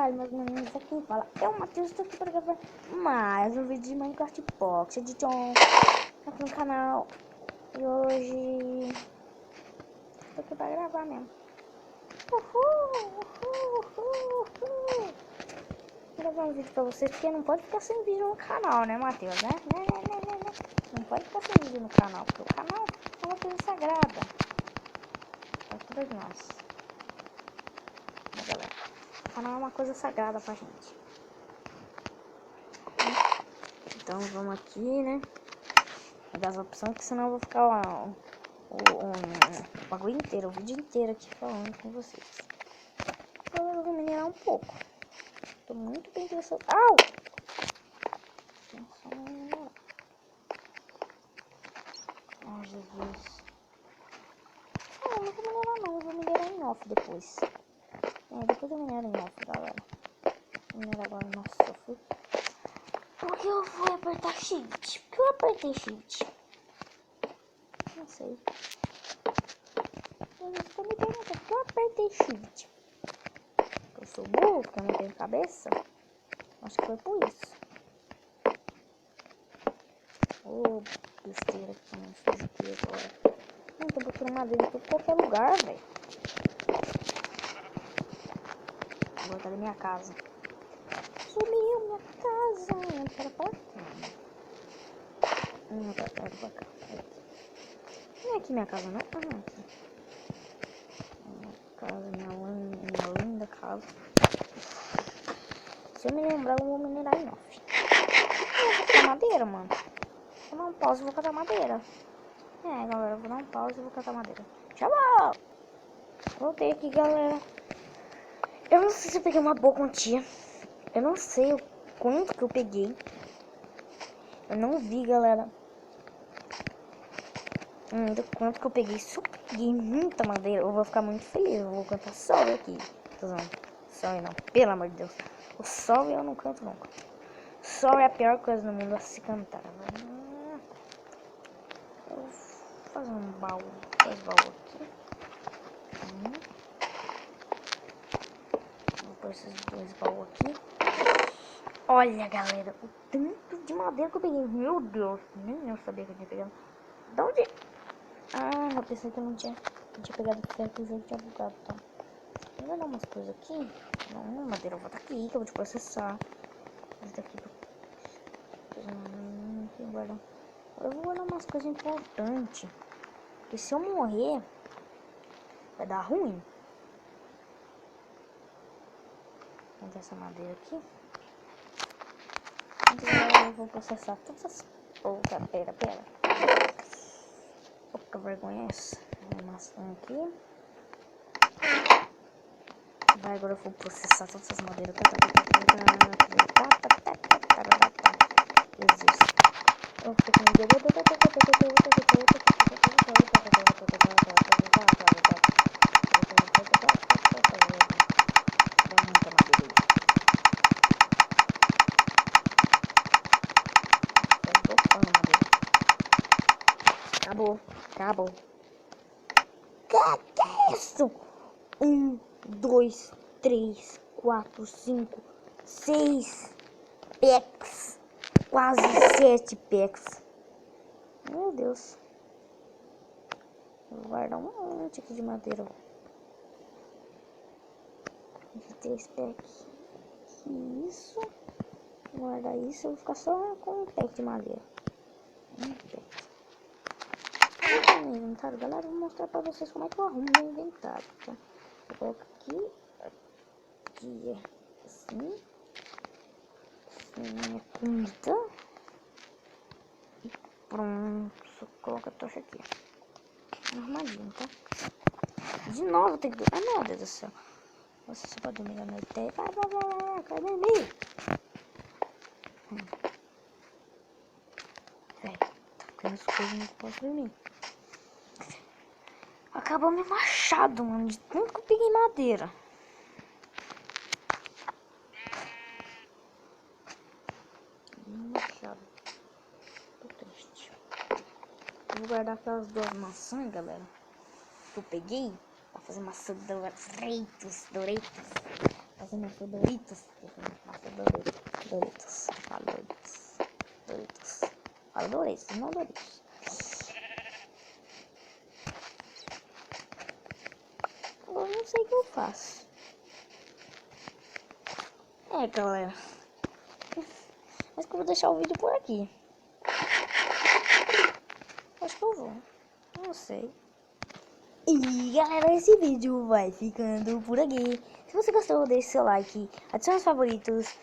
tarde, meus meninos, aqui quem fala eu, Matheus, estou aqui para gravar mais um vídeo de Minecraft Pocket Edition aqui no canal. E hoje estou aqui para gravar mesmo. Vou gravar um vídeo para vocês, porque não pode ficar sem vídeo no canal, né, Matheus, né? Não pode ficar sem vídeo no canal, porque o canal é uma coisa sagrada para todos nós. Galera, o canal é uma coisa sagrada pra gente. Então vamos aqui, né? Pegar as opções, que senão eu vou ficar o bagulho inteiro, o vídeo inteiro aqui falando com vocês. Então eu vou minerar um pouco. Tô muito bem interessado. Au! Oh, Jesus. Eu não vou minerar não, eu vou minerar em off depois. Depois eu minero em off, galera. Vou minerar agora, nossa, eu fui. Por que eu fui apertar shift? Por que eu apertei shift? Não sei. Eu estou me perguntando por que eu apertei shift. Porque eu sou burro, porque eu não tenho cabeça? Acho que foi por isso. Ô, besteira que eu não fiz aqui agora. Não, tô botando madeira em qualquer lugar, velho. Vou botar na minha casa. Sumiu minha casa. Para cá. Não, pra cá. Não é aqui minha casa, não? Ah, aqui. Minha casa, minha linda casa. Se eu me lembrar, eu vou minerar em off. Eu vou catar madeira, mano. Vou dar um pause e vou catar madeira. Galera, eu vou dar um pause e vou catar madeira. Tchau! Voltei aqui, galera. Eu não sei se eu peguei uma boa quantia. Eu não sei o quanto que eu peguei. Eu não vi, galera. Do quanto que eu peguei. Se eu peguei muita madeira, eu vou ficar muito feliz. Eu vou cantar sol aqui. Sol não, pelo amor de Deus. O sol eu não canto nunca. Sol é a pior coisa no mundo a se cantar. Eu vou fazer um baú. Dois baús aqui. Vou pôr esses dois baús aqui. Olha, galera, o tanto de madeira que eu peguei. Meu Deus, nem eu sabia que eu tinha pegado. De onde? Ah, eu pensei que eu não tinha pegado ferro, que o jogo tinha bugado, tá? Eu vou dar umas coisas aqui. Não, madeira, eu vou botar aqui, que eu vou te processar. Esse daqui pra guardar. Eu vou guardar umas coisas importantes. Porque se eu morrer, vai dar ruim. Vou essa madeira aqui. Então eu vou processar todas essas... Pera. Pouca vergonha é essa. Uma maçã aqui. Agora eu vou processar todas essas madeiras. Jesus. Eu fico com Acabou. Que é isso? 1, 2, 3, 4, 5, 6 packs. Quase 7 packs. Meu Deus. Vou guardar um monte aqui de madeira. 3 packs. Isso. Vou guardar isso. Eu vou ficar só com um pack de madeira. Um pack. No inventário, galera, eu vou mostrar pra vocês como é que eu arrumo meu inventário, tá? Eu coloco aqui é assim, minha comida, e pronto, só coloco a tocha aqui, arrumadinho, tá? De novo tem que... Ah, meu Deus do céu, você só pode dormir à noite, vai dormir, velho, tá ficando escuro, não posso dormir. Acabou meu machado, mano, de tanto que eu peguei madeira. Machado. Tô triste. Vou guardar aquelas duas maçãs, galera, que eu peguei pra fazer maçã Doritos. fazendo meu Doritos. Doritos. Fala Doritos. Doritos. Fala Doritos, não Doritos. Agora eu não sei o que eu faço. É, galera. Acho que eu vou deixar o vídeo por aqui. Acho que eu vou. Não sei. E galera, esse vídeo vai ficando por aqui. Se você gostou, deixe seu like, adicione os favoritos,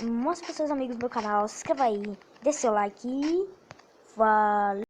mostre para seus amigos meu canal, se inscreva aí, deixe seu like e valeu!